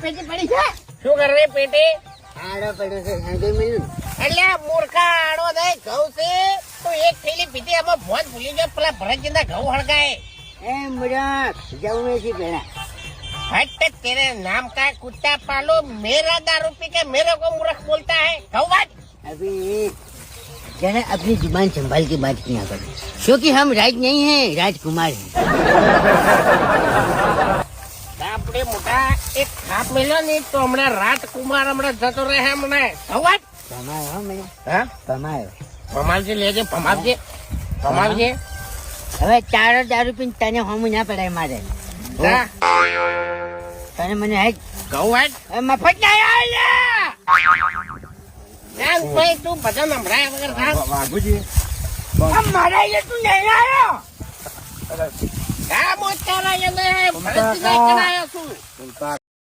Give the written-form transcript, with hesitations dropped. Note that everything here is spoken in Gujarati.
પેટી પડી છે. શું કરે રે પેટે? આડો પડ્યો છે સાંજે મળ્યું. એટલે મૂર્ખા આડો દે ઘઉં છે તો એક થેલી પીધી આમાં ભોજ ભૂલી ગયો પેલા ભરતજીના ઘઉં હળગાય. ए मुराद जाऊँ मैं सी पहना हट तेरे नाम का कुत्ता पालो मेरा दारू पी के मेरे को मूर्ख बोलता है घऊं बात. अभी जरा अपनी जुबान संभाल के बात किया करो क्योंकि हम राज नहीं हैं राजकुमार हैं. આપણે મોટા એક થાપ મેલ્યો ને તો હમણાં રાજકુમાર હમણાં જતો રહે હમણાં ઘઉં બાત. कमायो मैंने હા कमायो. ભમાવજે લેજે ભમાવજે ભમાવજે. હવે ચારો દારૂ પીને તને હોમ ના પડાય મારે. જા તને મને હે ઘઉં બાત. મફત ના આવ્યા. જાન ભાઈ તું બધા નંભરાય વગર થાક. મારા તું નહીં આવ્યો. હા મોટા લાગે ને ભરતજી કરાયો છું.